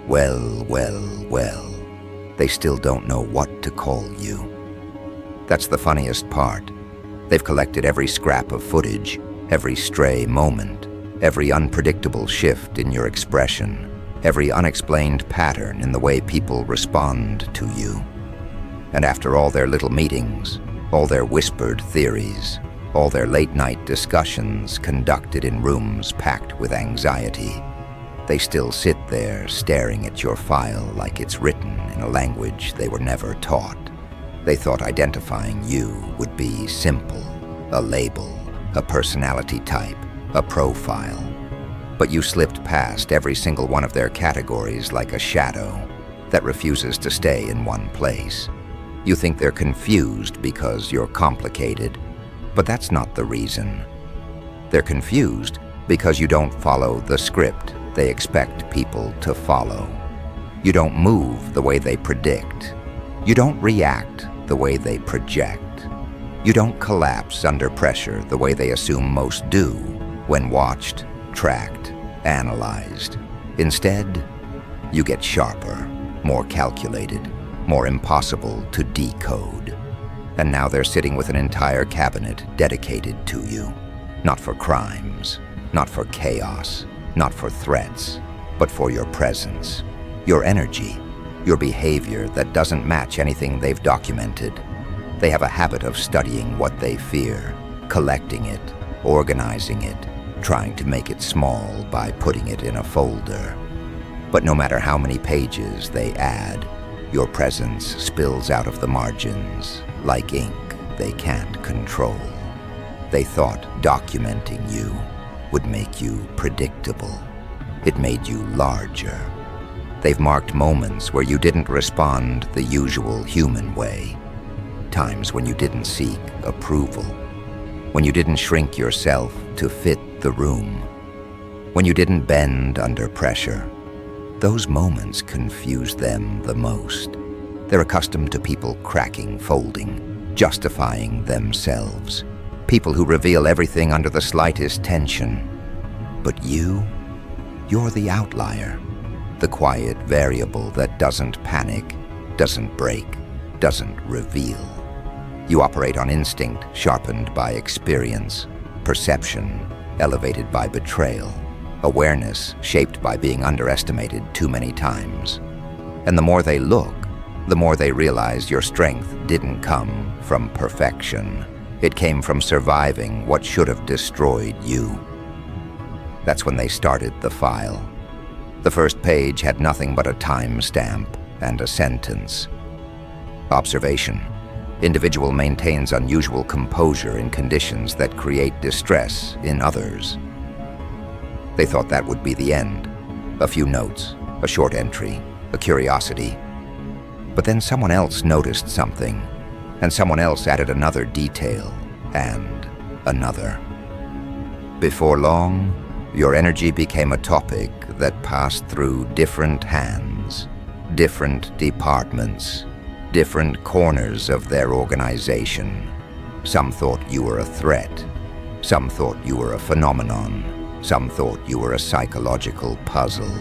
Well, they still don't know what to call you. That's the funniest part. They've collected every scrap of footage, every stray moment, every unpredictable shift in your expression, every unexplained pattern in the way people respond to you. And after all their little meetings, all their whispered theories, all their late-night discussions conducted in rooms packed with anxiety, they still sit there staring at your file like it's written in a language they were never taught. They thought identifying you would be simple, a label, a personality type, a profile. But you slipped past every single one of their categories like a shadow that refuses to stay in one place. You think they're confused because you're complicated, but that's not the reason. They're confused because you don't follow the script they expect people to follow. You don't move the way they predict. You don't react the way they project. You don't collapse under pressure the way they assume most do when watched, tracked, analyzed. Instead, you get sharper, more calculated, more impossible to decode. And now they're sitting with an entire cabinet dedicated to you. Not for crimes, not for chaos, not for threats, but for your presence, your energy, your behavior that doesn't match anything they've documented. They have a habit of studying what they fear, collecting it, organizing it, trying to make it small by putting it in a folder. But no matter how many pages they add, your presence spills out of the margins like ink they can't control. They thought documenting you would make you predictable. It made you larger. They've marked moments where you didn't respond the usual human way, times when you didn't seek approval, when you didn't shrink yourself to fit the room, when you didn't bend under pressure. Those moments confuse them the most. They're accustomed to people cracking, folding, justifying themselves. People who reveal everything under the slightest tension. But you're the outlier, the quiet variable that doesn't panic, doesn't break, doesn't reveal. You operate on instinct sharpened by experience, perception elevated by betrayal, awareness shaped by being underestimated too many times. And the more they look, the more they realize your strength didn't come from perfection. It came from surviving what should have destroyed you. That's when they started the file. The first page had nothing but a timestamp and a sentence. Observation. Individual maintains unusual composure in conditions that create distress in others. They thought that would be the end. A few notes, a short entry, a curiosity. But then someone else noticed something, and someone else added another detail, and another. Before long, your energy became a topic that passed through different hands, different departments, different corners of their organization. Some thought you were a threat. Some thought you were a phenomenon. Some thought you were a psychological puzzle.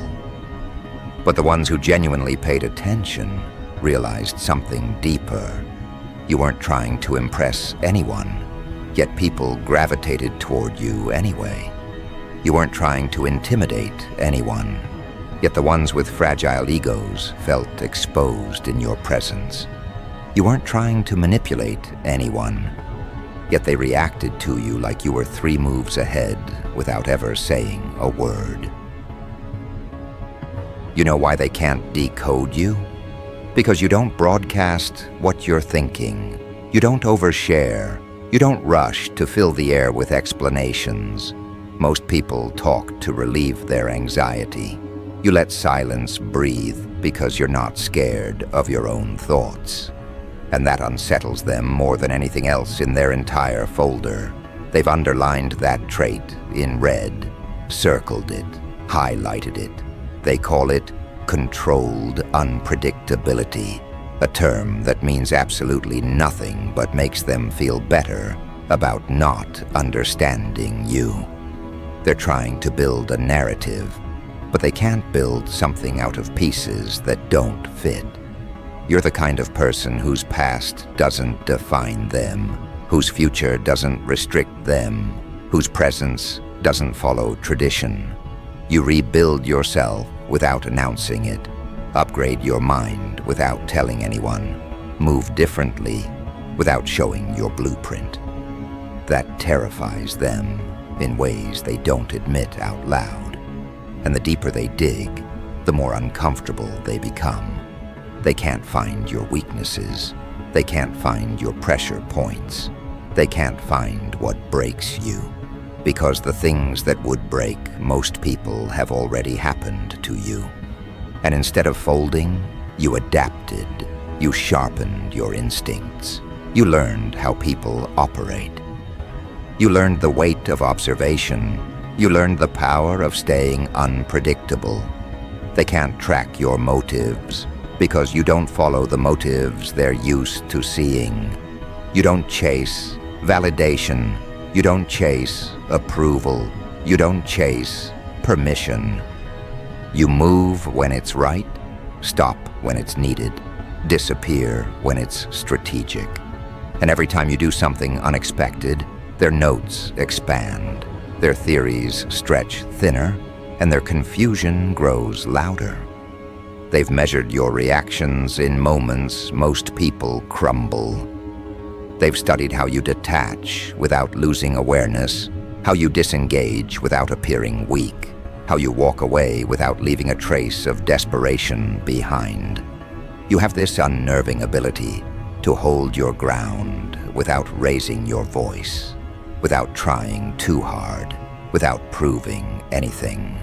But the ones who genuinely paid attention realized something deeper. You weren't trying to impress anyone, yet people gravitated toward you anyway. You weren't trying to intimidate anyone, yet the ones with fragile egos felt exposed in your presence. You weren't trying to manipulate anyone, yet they reacted to you like you were 3 moves ahead without ever saying a word. You know why they can't decode you? Because you don't broadcast what you're thinking. You don't overshare. You don't rush to fill the air with explanations. Most people talk to relieve their anxiety. You let silence breathe because you're not scared of your own thoughts. And that unsettles them more than anything else in their entire folder. They've underlined that trait in red, circled it, highlighted it. They call it controlled unpredictability, a term that means absolutely nothing but makes them feel better about not understanding you. They're trying to build a narrative, but they can't build something out of pieces that don't fit. You're the kind of person whose past doesn't define them, whose future doesn't restrict them, whose presence doesn't follow tradition. You rebuild yourself without announcing it, upgrade your mind without telling anyone, move differently without showing your blueprint. That terrifies them in ways they don't admit out loud. And the deeper they dig, the more uncomfortable they become. They can't find your weaknesses. They can't find your pressure points. They can't find what breaks you. Because the things that would break most people have already happened to you. And instead of folding, you adapted. You sharpened your instincts. You learned how people operate. You learned the weight of observation. You learned the power of staying unpredictable. They can't track your motives because you don't follow the motives they're used to seeing. You don't chase validation. You don't chase approval. You don't chase permission. You move when it's right, stop when it's needed, disappear when it's strategic. And every time you do something unexpected, their notes expand, their theories stretch thinner, and their confusion grows louder. They've measured your reactions in moments most people crumble. They've studied how you detach without losing awareness, how you disengage without appearing weak, how you walk away without leaving a trace of desperation behind. You have this unnerving ability to hold your ground without raising your voice, without trying too hard, without proving anything.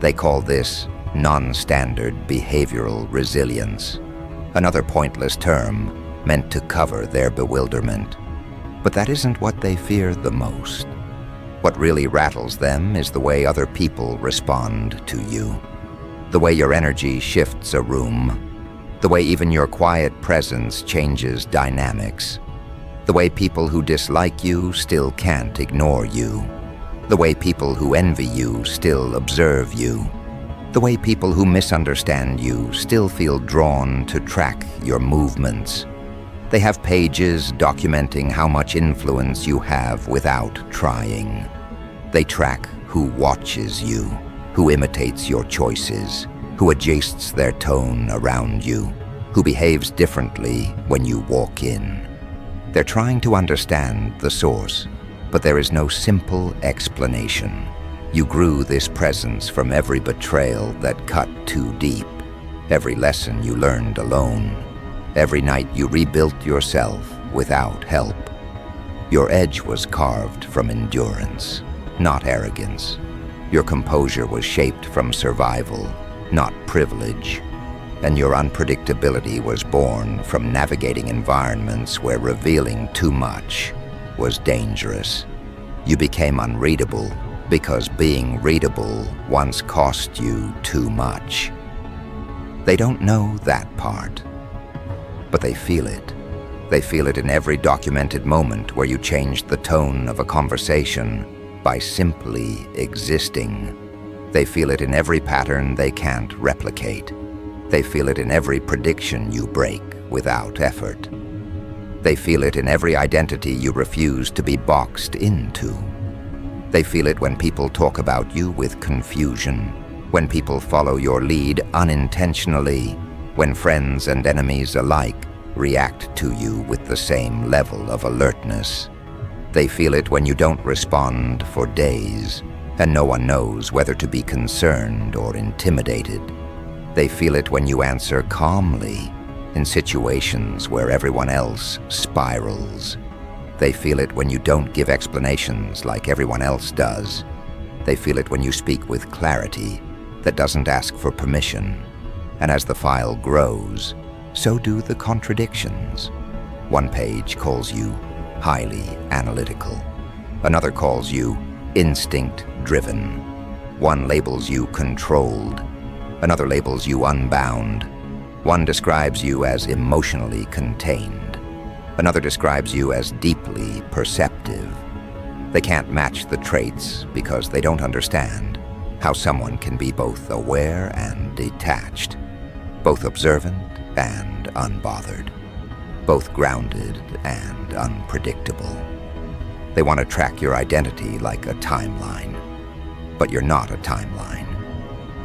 They call this non-standard behavioral resilience, another pointless term meant to cover their bewilderment. But that isn't what they fear the most. What really rattles them is the way other people respond to you, the way your energy shifts a room, the way even your quiet presence changes dynamics, the way people who dislike you still can't ignore you, the way people who envy you still observe you, the way people who misunderstand you still feel drawn to track your movements. They have pages documenting how much influence you have without trying. They track who watches you, who imitates your choices, who adjusts their tone around you, who behaves differently when you walk in. They're trying to understand the source, but there is no simple explanation. You grew this presence from every betrayal that cut too deep, every lesson you learned alone. Every night you rebuilt yourself without help. Your edge was carved from endurance, not arrogance. Your composure was shaped from survival, not privilege. And your unpredictability was born from navigating environments where revealing too much was dangerous. You became unreadable because being readable once cost you too much. They don't know that part. But they feel it. They feel it in every documented moment where you changed the tone of a conversation by simply existing. They feel it in every pattern they can't replicate. They feel it in every prediction you break without effort. They feel it in every identity you refuse to be boxed into. They feel it when people talk about you with confusion, when people follow your lead unintentionally, when friends and enemies alike react to you with the same level of alertness. They feel it when you don't respond for days, and no one knows whether to be concerned or intimidated. They feel it when you answer calmly in situations where everyone else spirals. They feel it when you don't give explanations like everyone else does. They feel it when you speak with clarity that doesn't ask for permission. And as the file grows, so do the contradictions. One page calls you highly analytical. Another calls you instinct-driven. One labels you controlled. Another labels you unbound. One describes you as emotionally contained. Another describes you as deeply perceptive. They can't match the traits because they don't understand how someone can be both aware and detached, both observant and unbothered, both grounded and unpredictable. They want to track your identity like a timeline, but you're not a timeline.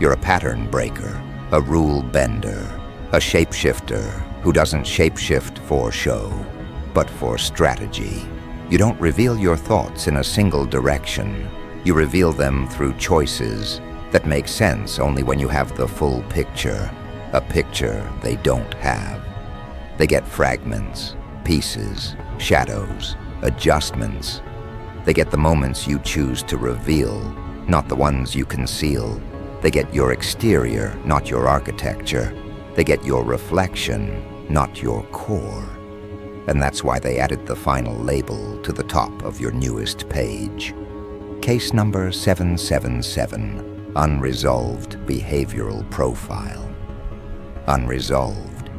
You're a pattern breaker, a rule bender, a shapeshifter who doesn't shapeshift for show, but for strategy. You don't reveal your thoughts in a single direction. You reveal them through choices that make sense only when you have the full picture, a picture they don't have. They get fragments, pieces, shadows, adjustments. They get the moments you choose to reveal, not the ones you conceal. They get your exterior, not your architecture. They get your reflection, not your core. And that's why they added the final label to the top of your newest page. Case number 777, Unresolved Behavioral Profile. Unresolved.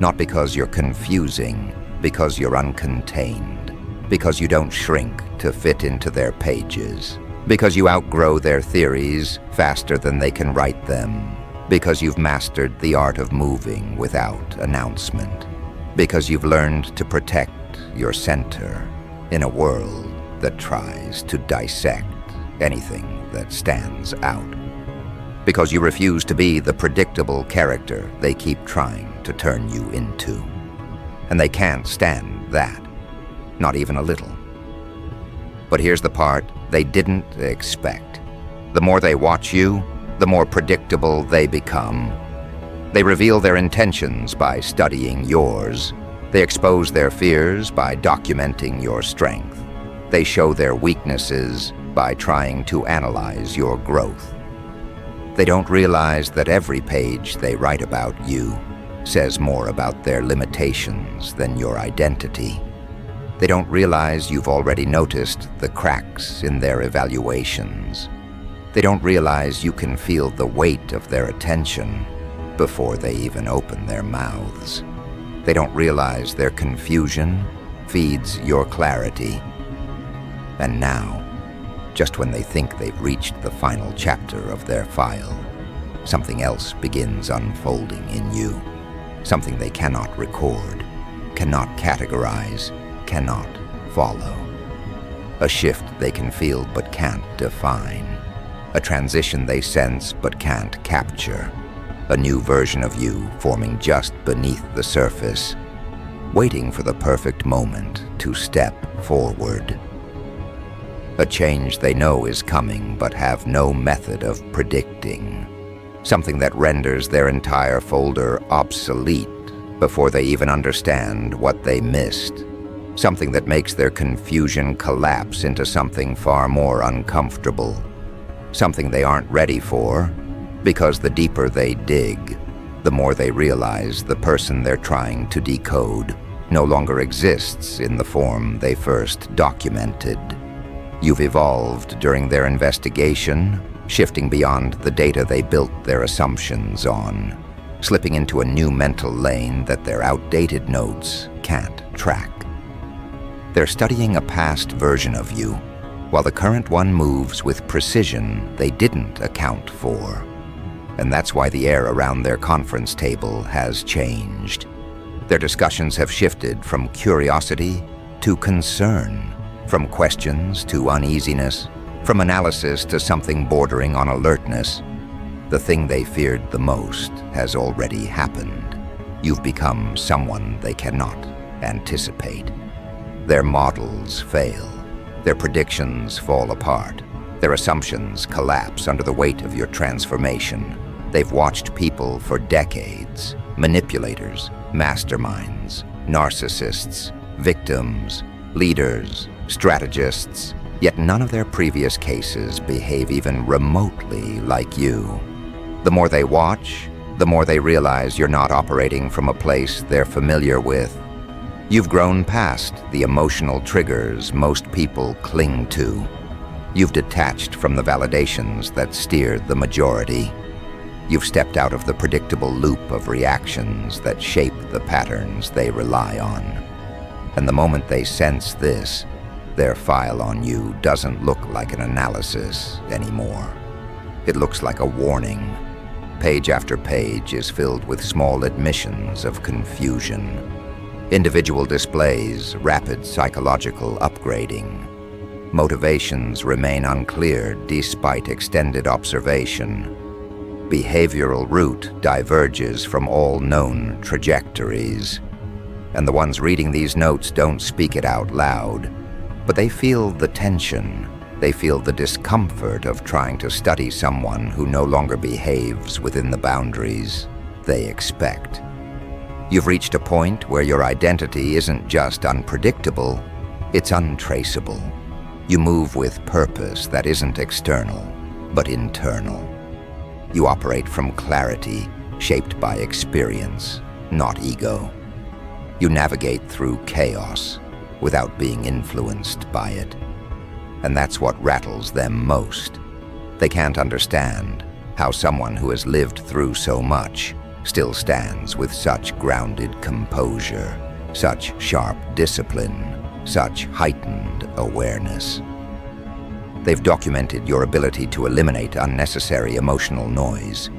Not because you're confusing, because you're uncontained, because you don't shrink to fit into their pages, because you outgrow their theories faster than they can write them, because you've mastered the art of moving without announcement, because you've learned to protect your center in a world that tries to dissect anything that stands out, because you refuse to be the predictable character they keep trying to turn you into. And they can't stand that, not even a little. But here's the part they didn't expect. The more they watch you, the more predictable they become. They reveal their intentions by studying yours. They expose their fears by documenting your strength. They show their weaknesses by trying to analyze your growth. They don't realize that every page they write about you says more about their limitations than your identity. They don't realize you've already noticed the cracks in their evaluations. They don't realize you can feel the weight of their attention before they even open their mouths. They don't realize their confusion feeds your clarity. And now, just when they think they've reached the final chapter of their file, something else begins unfolding in you. Something they cannot record, cannot categorize, cannot follow. A shift they can feel but can't define. A transition they sense but can't capture. A new version of you forming just beneath the surface, waiting for the perfect moment to step forward. A change they know is coming but have no method of predicting. Something that renders their entire folder obsolete before they even understand what they missed. Something that makes their confusion collapse into something far more uncomfortable. Something they aren't ready for, because the deeper they dig, the more they realize the person they're trying to decode no longer exists in the form they first documented. You've evolved during their investigation, shifting beyond the data they built their assumptions on, slipping into a new mental lane that their outdated notes can't track. They're studying a past version of you, while the current one moves with precision they didn't account for. And that's why the air around their conference table has changed. Their discussions have shifted from curiosity to concern, from questions to uneasiness, from analysis to something bordering on alertness. The thing they feared the most has already happened. You've become someone they cannot anticipate. Their models fail. Their predictions fall apart. Their assumptions collapse under the weight of your transformation. They've watched people for decades, manipulators, masterminds, narcissists, victims, leaders, strategists, yet none of their previous cases behave even remotely like you. The more they watch, the more they realize you're not operating from a place they're familiar with. You've grown past the emotional triggers most people cling to. You've detached from the validations that steered the majority. You've stepped out of the predictable loop of reactions that shape the patterns they rely on. And the moment they sense this, their file on you doesn't look like an analysis anymore. It looks like a warning. Page after page is filled with small admissions of confusion. Individual displays, rapid psychological upgrading. Motivations remain unclear despite extended observation. Behavioral route diverges from all known trajectories. And the ones reading these notes don't speak it out loud, but they feel the tension. They feel the discomfort of trying to study someone who no longer behaves within the boundaries they expect. You've reached a point where your identity isn't just unpredictable, it's untraceable. You move with purpose that isn't external, but internal. You operate from clarity, shaped by experience, not ego. You navigate through chaos without being influenced by it. And that's what rattles them most. They can't understand how someone who has lived through so much still stands with such grounded composure, such sharp discipline, such heightened awareness. They've documented your ability to eliminate unnecessary emotional noise.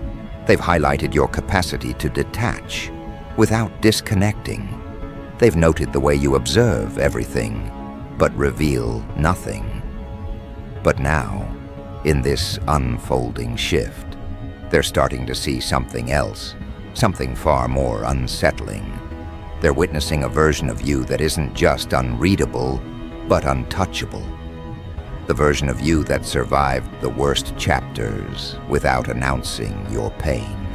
They've highlighted your capacity to detach without disconnecting. They've noted the way you observe everything, but reveal nothing. But now, in this unfolding shift, they're starting to see something else, something far more unsettling. They're witnessing a version of you that isn't just unreadable, but untouchable. The version of you that survived the worst chapters without announcing your pain.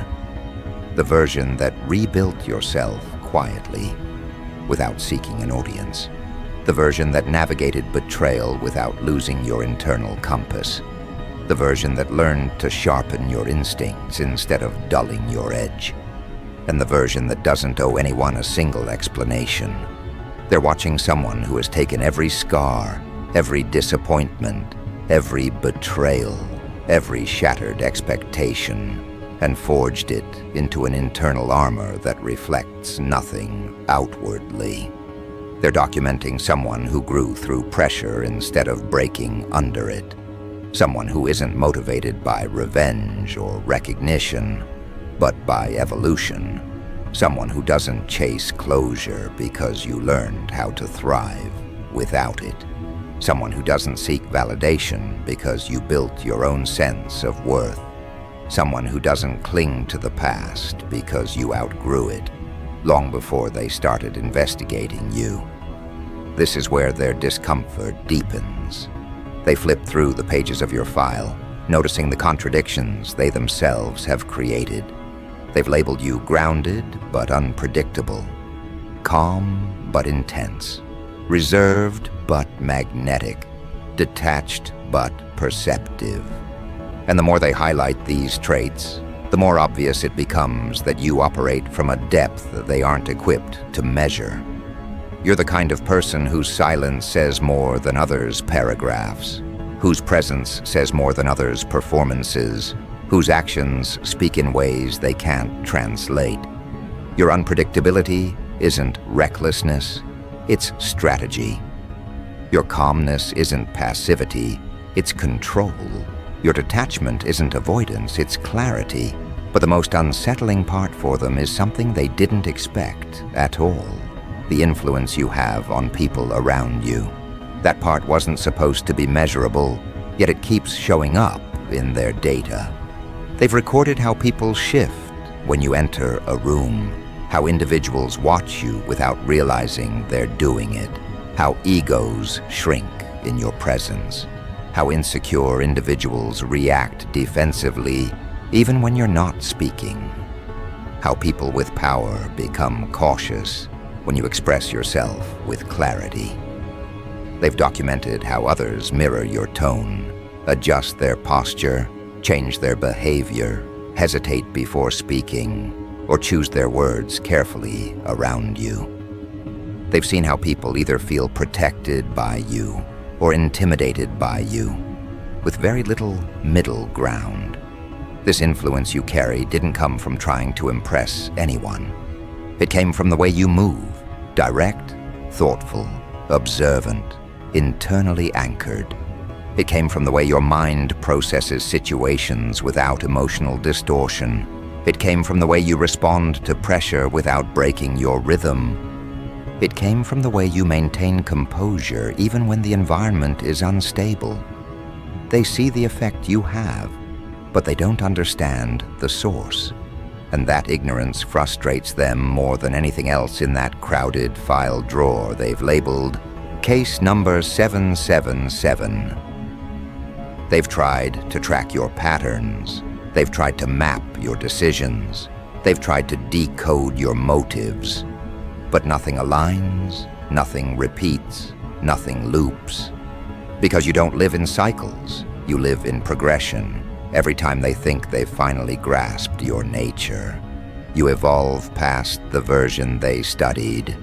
The version that rebuilt yourself quietly, without seeking an audience. The version that navigated betrayal without losing your internal compass. The version that learned to sharpen your instincts instead of dulling your edge. And the version that doesn't owe anyone a single explanation. They're watching someone who has taken every scar, every disappointment, every betrayal, every shattered expectation, and forged it into an internal armor that reflects nothing outwardly. They're documenting someone who grew through pressure instead of breaking under it. Someone who isn't motivated by revenge or recognition, but by evolution. Someone who doesn't chase closure because you learned how to thrive without it. Someone who doesn't seek validation because you built your own sense of worth. Someone who doesn't cling to the past because you outgrew it, long before they started investigating you. This is where their discomfort deepens. They flip through the pages of your file, noticing the contradictions they themselves have created. They've labeled you grounded but unpredictable, calm but intense, reserved but magnetic, detached but perceptive. And the more they highlight these traits, the more obvious it becomes that you operate from a depth that they aren't equipped to measure. You're the kind of person whose silence says more than others' paragraphs, whose presence says more than others' performances, whose actions speak in ways they can't translate. Your unpredictability isn't recklessness, it's strategy. Your calmness isn't passivity, it's control. Your detachment isn't avoidance, it's clarity. But the most unsettling part for them is something they didn't expect at all. The influence you have on people around you. That part wasn't supposed to be measurable, yet it keeps showing up in their data. They've recorded how people shift when you enter a room, how individuals watch you without realizing they're doing it, how egos shrink in your presence, how insecure individuals react defensively even when you're not speaking, how people with power become cautious when you express yourself with clarity. They've documented how others mirror your tone, adjust their posture, change their behavior, hesitate before speaking, or choose their words carefully around you. They've seen how people either feel protected by you or intimidated by you, with very little middle ground. This influence you carry didn't come from trying to impress anyone. It came from the way you move, direct, thoughtful, observant, internally anchored. It came from the way your mind processes situations without emotional distortion. It came from the way you respond to pressure without breaking your rhythm. It came from the way you maintain composure even when the environment is unstable. They see the effect you have, but they don't understand the source. And that ignorance frustrates them more than anything else in that crowded file drawer they've labeled Case Number 777. They've tried to track your patterns. They've tried to map your decisions. They've tried to decode your motives. But nothing aligns, nothing repeats, nothing loops. Because you don't live in cycles, you live in progression. Every time they think they've finally grasped your nature, you evolve past the version they studied.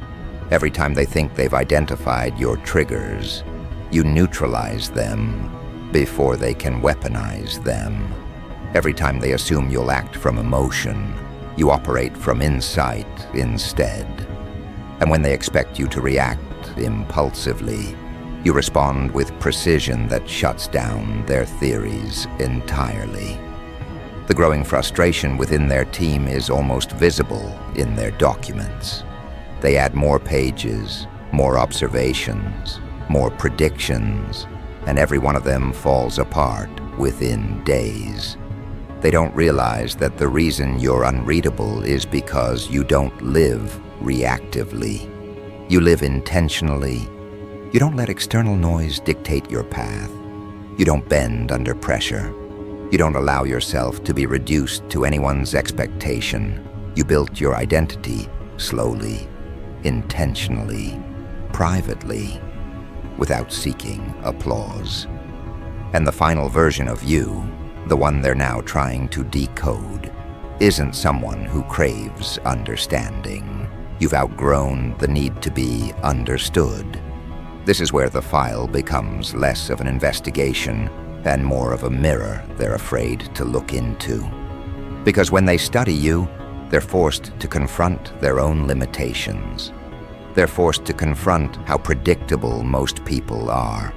Every time they think they've identified your triggers, you neutralize them before they can weaponize them. Every time they assume you'll act from emotion, you operate from insight instead. And when they expect you to react impulsively, you respond with precision that shuts down their theories entirely. The growing frustration within their team is almost visible in their documents. They add more pages, more observations, more predictions, and every one of them falls apart within days. They don't realize that the reason you're unreadable is because you don't live reactively. You live intentionally. You don't let external noise dictate your path. You don't bend under pressure. You don't allow yourself to be reduced to anyone's expectation. You built your identity slowly, intentionally, privately, without seeking applause. And the final version of you, the one they're now trying to decode, isn't someone who craves understanding. You've outgrown the need to be understood. This is where the file becomes less of an investigation and more of a mirror they're afraid to look into. Because when they study you, they're forced to confront their own limitations. They're forced to confront how predictable most people are,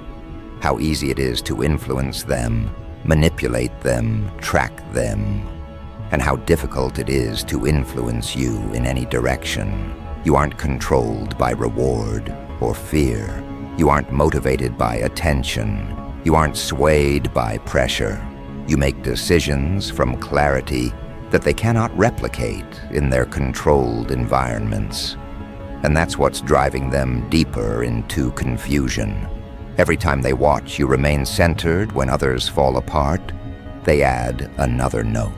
how easy it is to influence them, manipulate them, track them, and how difficult it is to influence you in any direction. You aren't controlled by reward or fear. You aren't motivated by attention. You aren't swayed by pressure. You make decisions from clarity that they cannot replicate in their controlled environments. And that's what's driving them deeper into confusion. Every time they watch you remain centered when others fall apart, they add another note.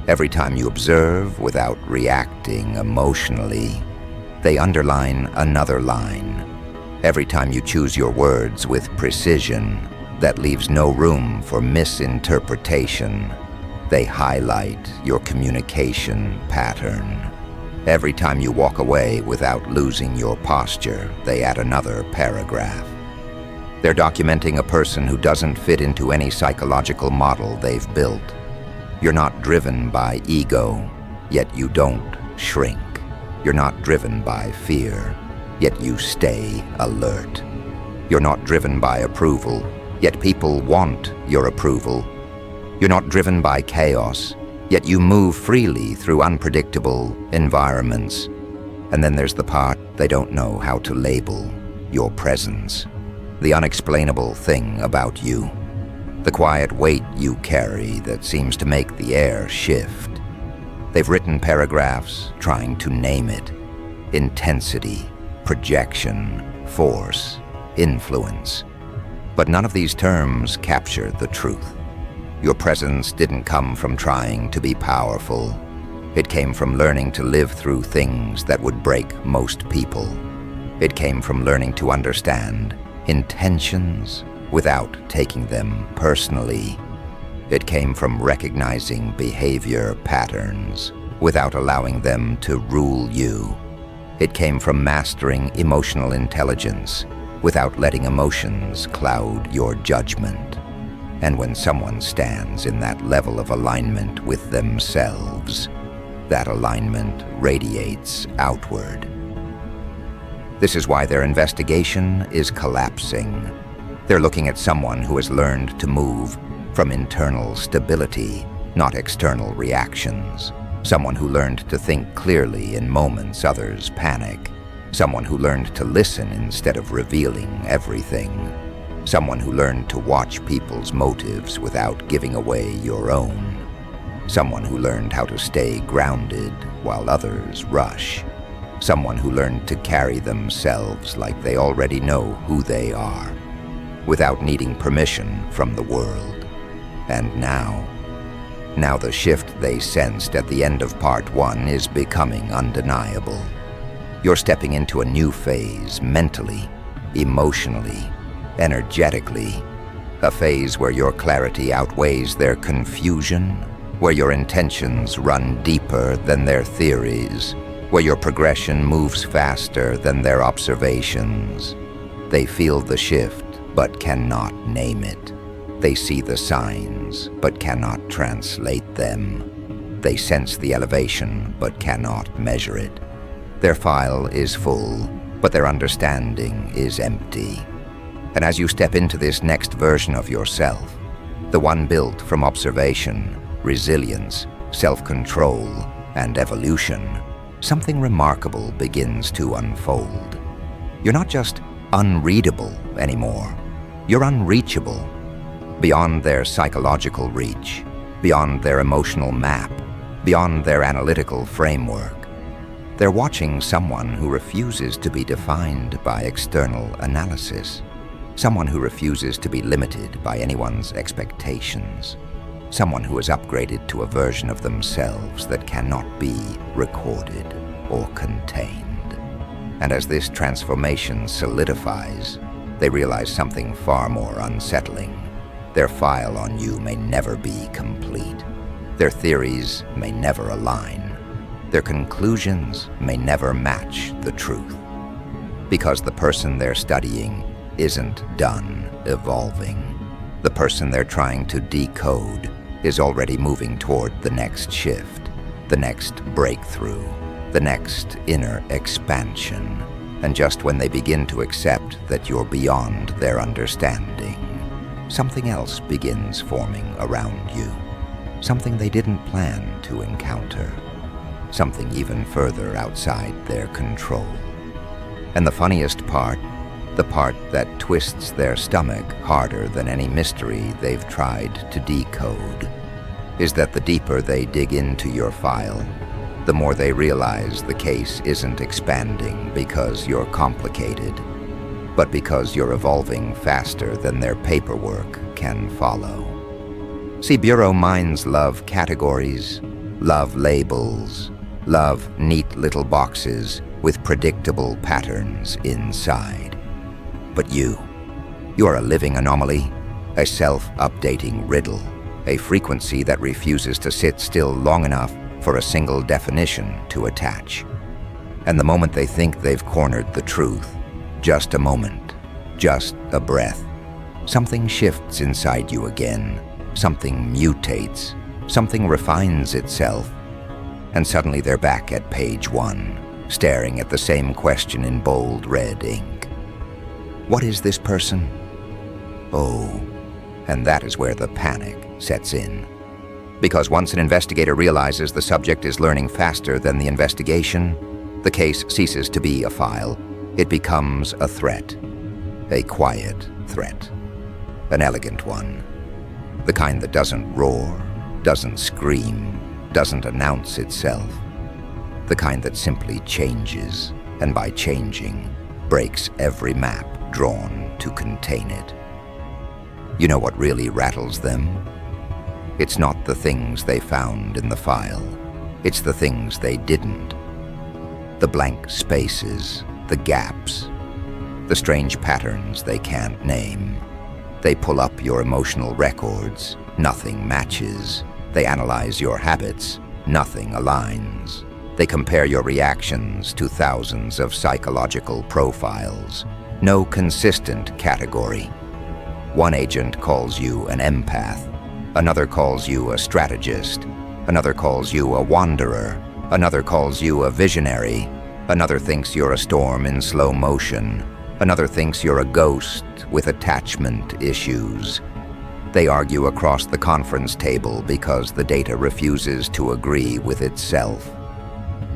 Every time you observe without reacting emotionally, they underline another line. Every time you choose your words with precision that leaves no room for misinterpretation, they highlight your communication pattern. Every time you walk away without losing your posture, they add another paragraph. They're documenting a person who doesn't fit into any psychological model they've built. You're not driven by ego, yet you don't shrink. You're not driven by fear, yet you stay alert. You're not driven by approval, yet people want your approval. You're not driven by chaos, yet you move freely through unpredictable environments. And then there's the part they don't know how to label: your presence, the unexplainable thing about you. The quiet weight you carry that seems to make the air shift. They've written paragraphs trying to name it: intensity, projection, force, influence. But none of these terms capture the truth. Your presence didn't come from trying to be powerful. It came from learning to live through things that would break most people. It came from learning to understand intentions without taking them personally. It came from recognizing behavior patterns without allowing them to rule you. It came from mastering emotional intelligence without letting emotions cloud your judgment. And when someone stands in that level of alignment with themselves, that alignment radiates outward. This is why their investigation is collapsing. They're looking at someone who has learned to move from internal stability, not external reactions. Someone who learned to think clearly in moments others panic. Someone who learned to listen instead of revealing everything. Someone who learned to watch people's motives without giving away your own. Someone who learned how to stay grounded while others rush. Someone who learned to carry themselves like they already know who they are, without needing permission from the world. And now the shift they sensed at the end of part 1 is becoming undeniable. You're stepping into a new phase mentally, emotionally, energetically. A phase where your clarity outweighs their confusion, where your intentions run deeper than their theories, where your progression moves faster than their observations. They feel the shift, but cannot name it. They see the signs, but cannot translate them. They sense the elevation, but cannot measure it. Their file is full, but their understanding is empty. And as you step into this next version of yourself, the one built from observation, resilience, self-control, and evolution, something remarkable begins to unfold. You're not just unreadable anymore. You're unreachable. Beyond their psychological reach, beyond their emotional map, beyond their analytical framework. They're watching someone who refuses to be defined by external analysis, someone who refuses to be limited by anyone's expectations, someone who has upgraded to a version of themselves that cannot be recorded or contained. And as this transformation solidifies, they realize something far more unsettling. Their file on you may never be complete. Their theories may never align. Their conclusions may never match the truth. Because the person they're studying isn't done evolving. The person they're trying to decode is already moving toward the next shift, the next breakthrough, the next inner expansion. And just when they begin to accept that you're beyond their understanding, something else begins forming around you. Something they didn't plan to encounter. Something even further outside their control. And the funniest part, the part that twists their stomach harder than any mystery they've tried to decode, is that the deeper they dig into your file, the more they realize the case isn't expanding because you're complicated, but because you're evolving faster than their paperwork can follow. See, bureau minds love categories, love labels, love neat little boxes with predictable patterns inside. But you are a living anomaly, a self-updating riddle, a frequency that refuses to sit still long enough for a single definition to attach. And the moment they think they've cornered the truth, just a moment, just a breath, something shifts inside you again, something mutates, something refines itself, and suddenly they're back at page 1, staring at the same question in bold red ink. What is this person? Oh, and that is where the panic sets in. Because once an investigator realizes the subject is learning faster than the investigation, the case ceases to be a file. It becomes a threat, a quiet threat, an elegant one, the kind that doesn't roar, doesn't scream, doesn't announce itself, the kind that simply changes, and by changing, breaks every map drawn to contain it. You know what really rattles them? It's not the things they found in the file. It's the things they didn't. The blank spaces, the gaps, the strange patterns they can't name. They pull up your emotional records. Nothing matches. They analyze your habits. Nothing aligns. They compare your reactions to thousands of psychological profiles. No consistent category. One agent calls you an empath. Another calls you a strategist. Another calls you a wanderer. Another calls you a visionary. Another thinks you're a storm in slow motion. Another thinks you're a ghost with attachment issues. They argue across the conference table because the data refuses to agree with itself.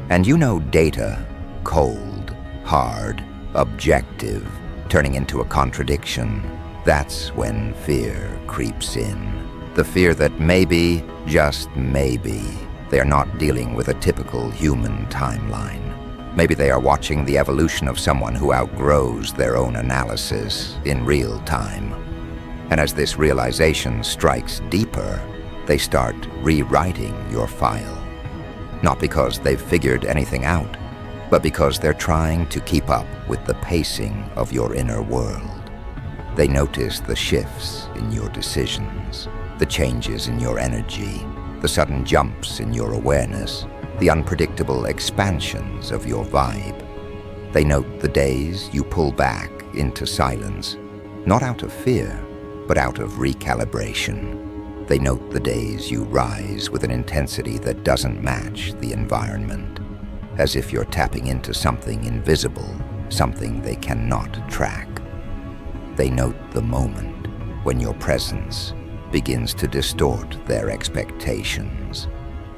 And you know data, cold, hard, objective, turning into a contradiction. That's when fear creeps in. The fear that maybe, just maybe, they are not dealing with a typical human timeline. Maybe they are watching the evolution of someone who outgrows their own analysis in real time. And as this realization strikes deeper, they start rewriting your file. Not because they've figured anything out, but because they're trying to keep up with the pacing of your inner world. They notice the shifts in your decisions, the changes in your energy, the sudden jumps in your awareness, the unpredictable expansions of your vibe. They note the days you pull back into silence, not out of fear, but out of recalibration. They note the days you rise with an intensity that doesn't match the environment, as if you're tapping into something invisible, something they cannot track. They note the moment when your presence begins to distort their expectations,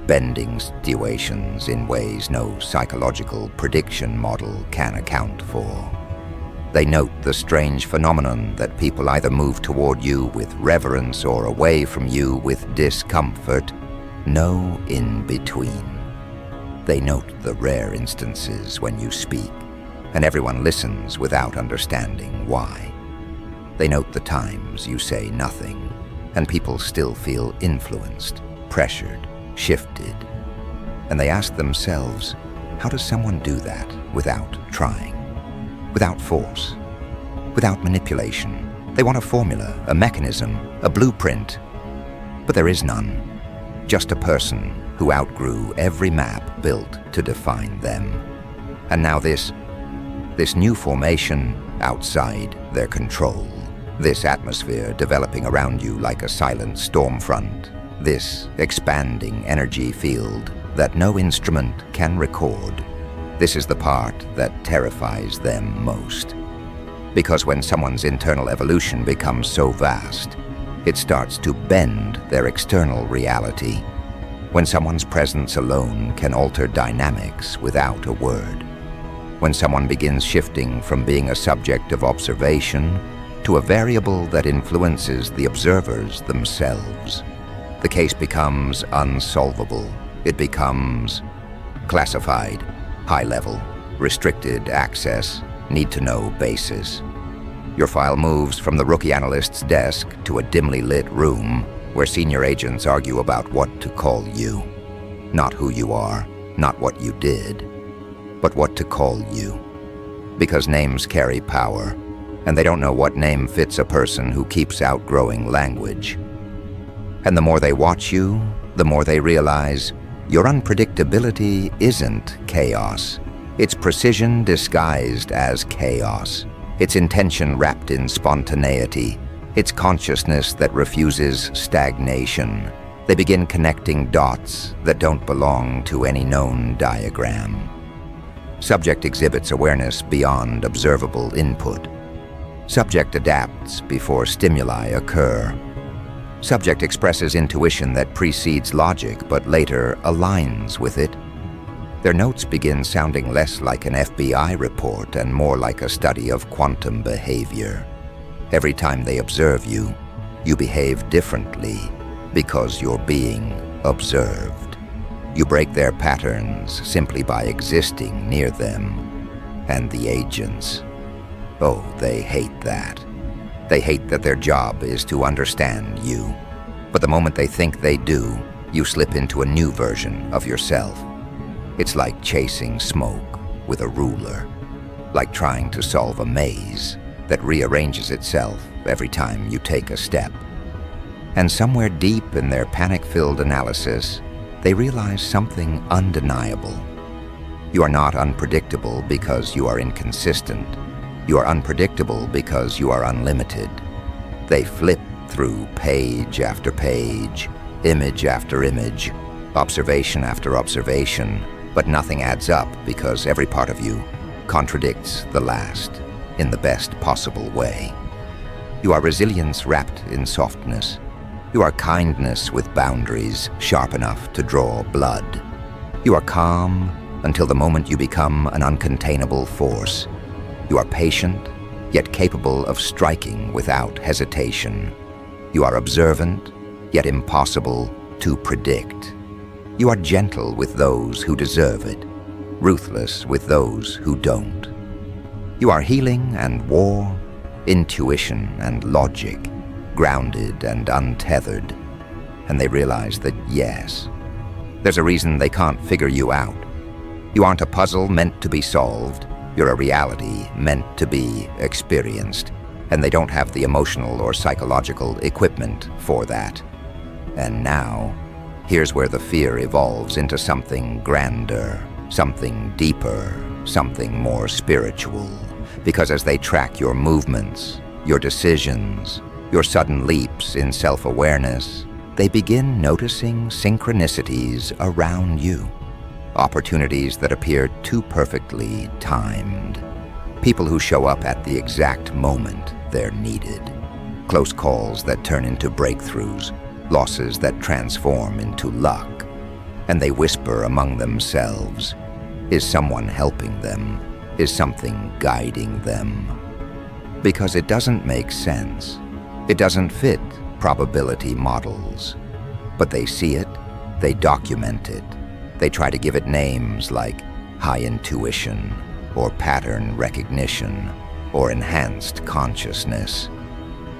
bending situations in ways no psychological prediction model can account for. They note the strange phenomenon that people either move toward you with reverence or away from you with discomfort, no in between. They note the rare instances when you speak, and everyone listens without understanding why. They note the times you say nothing, and people still feel influenced, pressured, shifted. And they ask themselves, how does someone do that without trying? Without force? Without manipulation? They want a formula, a mechanism, a blueprint. But there is none. Just a person who outgrew every map built to define them. And now this new formation outside their control. This atmosphere developing around you like a silent storm front. This expanding energy field that no instrument can record. This is the part that terrifies them most. Because when someone's internal evolution becomes so vast, it starts to bend their external reality. When someone's presence alone can alter dynamics without a word. When someone begins shifting from being a subject of observation to a variable that influences the observers themselves. The case becomes unsolvable. It becomes classified, high level, restricted access, need-to-know basis. Your file moves from the rookie analyst's desk to a dimly lit room where senior agents argue about what to call you. Not who you are, not what you did, but what to call you. Because names carry power, and they don't know what name fits a person who keeps outgrowing language. And the more they watch you, the more they realize your unpredictability isn't chaos. It's precision disguised as chaos. It's intention wrapped in spontaneity. It's consciousness that refuses stagnation. They begin connecting dots that don't belong to any known diagram. Subject exhibits awareness beyond observable input. Subject adapts before stimuli occur. Subject expresses intuition that precedes logic but later aligns with it. Their notes begin sounding less like an FBI report and more like a study of quantum behavior. Every time they observe you, you behave differently because you're being observed. You break their patterns simply by existing near them. And the agents, oh, they hate that. They hate that their job is to understand you. But the moment they think they do, you slip into a new version of yourself. It's like chasing smoke with a ruler, like trying to solve a maze that rearranges itself every time you take a step. And somewhere deep in their panic-filled analysis, they realize something undeniable. You are not unpredictable because you are inconsistent. You are unpredictable because you are unlimited. They flip through page after page, image after image, observation after observation, but nothing adds up because every part of you contradicts the last, in the best possible way. You are resilience wrapped in softness. You are kindness with boundaries sharp enough to draw blood. You are calm until the moment you become an uncontainable force. You are patient, yet capable of striking without hesitation. You are observant, yet impossible to predict. You are gentle with those who deserve it, ruthless with those who don't. You are healing and war, intuition and logic, grounded and untethered. And they realize that, yes, there's a reason they can't figure you out. You aren't a puzzle meant to be solved. You're a reality meant to be experienced. And they don't have the emotional or psychological equipment for that. And now, here's where the fear evolves into something grander, something deeper, something more spiritual. Because as they track your movements, your decisions, your sudden leaps in self-awareness, they begin noticing synchronicities around you. Opportunities that appear too perfectly timed. People who show up at the exact moment they're needed. Close calls that turn into breakthroughs. Losses that transform into luck. And they whisper among themselves, is someone helping them? Is something guiding them? Because it doesn't make sense. It doesn't fit probability models. But they see it, they document it. They try to give it names like high intuition, or pattern recognition, or enhanced consciousness.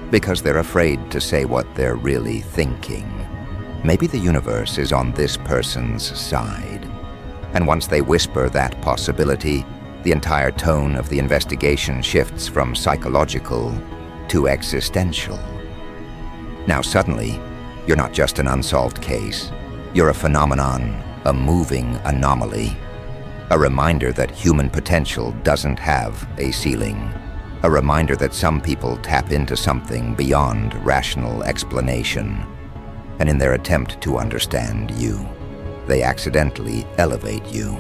Because they're afraid to say what they're really thinking. Maybe the universe is on this person's side. And once they whisper that possibility, the entire tone of the investigation shifts from psychological to existential. Now suddenly, you're not just an unsolved case. You're a phenomenon, a moving anomaly. A reminder that human potential doesn't have a ceiling. A reminder that some people tap into something beyond rational explanation. And in their attempt to understand you, they accidentally elevate you.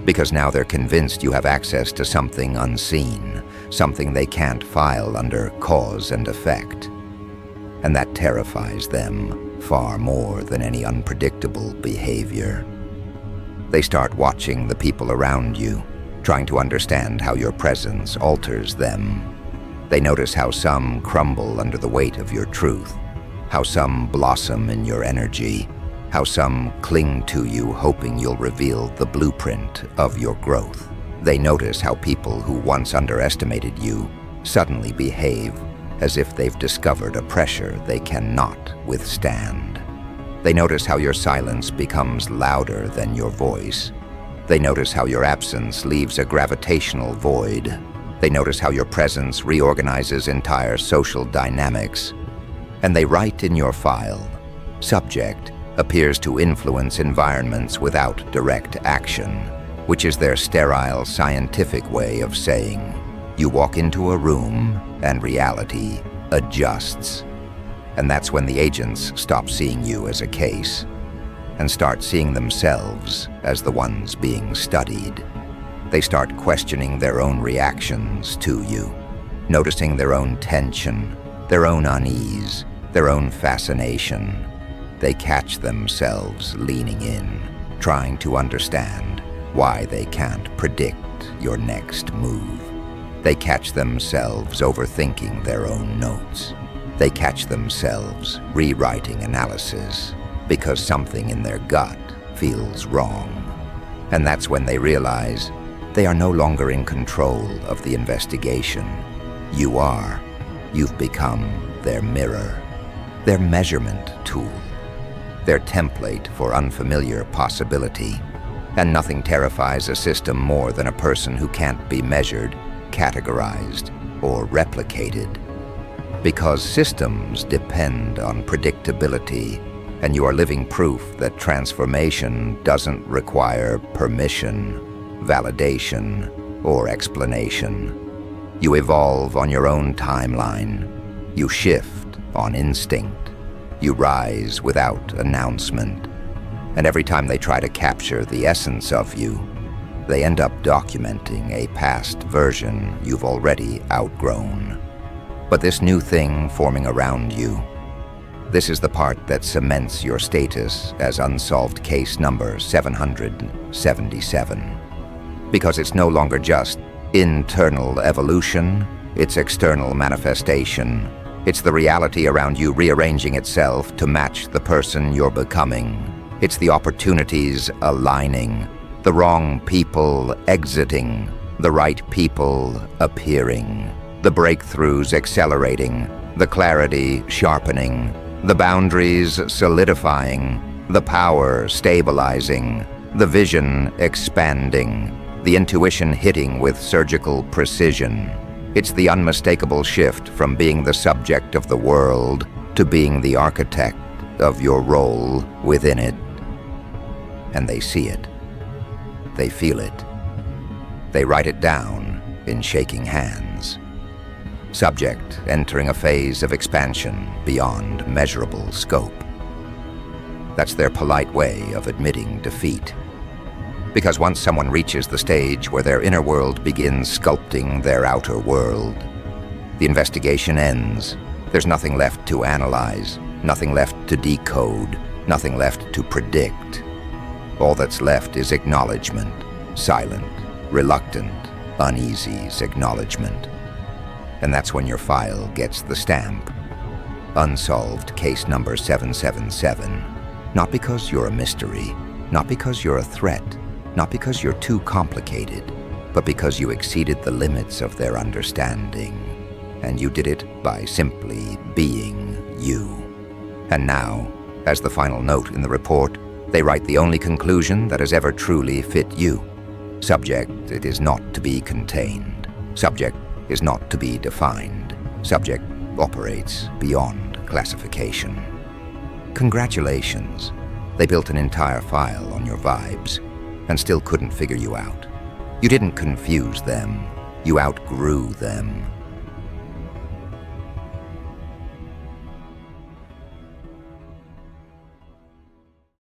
Because now they're convinced you have access to something unseen, something they can't file under cause and effect. And that terrifies them far more than any unpredictable behavior. They start watching the people around you, trying to understand how your presence alters them. They notice how some crumble under the weight of your truth, how some blossom in your energy, how some cling to you hoping you'll reveal the blueprint of your growth. They notice how people who once underestimated you suddenly behave as if they've discovered a pressure they cannot withstand. They notice how your silence becomes louder than your voice. They notice how your absence leaves a gravitational void. They notice how your presence reorganizes entire social dynamics. And they write in your file, subject appears to influence environments without direct action, which is their sterile scientific way of saying, you walk into a room and reality adjusts. And that's when the agents stop seeing you as a case and start seeing themselves as the ones being studied. They start questioning their own reactions to you, noticing their own tension, their own unease, their own fascination. They catch themselves leaning in, trying to understand why they can't predict your next move. They catch themselves overthinking their own notes. They catch themselves rewriting analysis because something in their gut feels wrong. And that's when they realize they are no longer in control of the investigation. You are. You've become their mirror, their measurement tool, their template for unfamiliar possibility. And nothing terrifies a system more than a person who can't be measured, categorized, or replicated. Because systems depend on predictability, and you are living proof that transformation doesn't require permission, validation, or explanation. You evolve on your own timeline. You shift on instinct. You rise without announcement. And every time they try to capture the essence of you, they end up documenting a past version you've already outgrown. But this new thing forming around you, this is the part that cements your status as unsolved case number 777. Because it's no longer just internal evolution, it's external manifestation. It's the reality around you rearranging itself to match the person you're becoming. It's the opportunities aligning, the wrong people exiting, the right people appearing, the breakthroughs accelerating, the clarity sharpening, the boundaries solidifying, the power stabilizing, the vision expanding, the intuition hitting with surgical precision. It's the unmistakable shift from being the subject of the world to being the architect of your role within it. And they see it. They feel it. They write it down in shaking hands. Subject entering a phase of expansion beyond measurable scope. That's their polite way of admitting defeat. Because once someone reaches the stage where their inner world begins sculpting their outer world, the investigation ends. There's nothing left to analyze, nothing left to decode, nothing left to predict. All that's left is acknowledgement, silent, reluctant, uneasy's acknowledgement. And that's when your file gets the stamp. Unsolved case number 777. Not because you're a mystery, not because you're a threat, not because you're too complicated, but because you exceeded the limits of their understanding. And you did it by simply being you. And now, as the final note in the report, they write the only conclusion that has ever truly fit you. Subject, it is not to be contained. Subject is not to be defined. Subject operates beyond classification. Congratulations. They built an entire file on your vibes and still couldn't figure you out. You didn't confuse them. You outgrew them.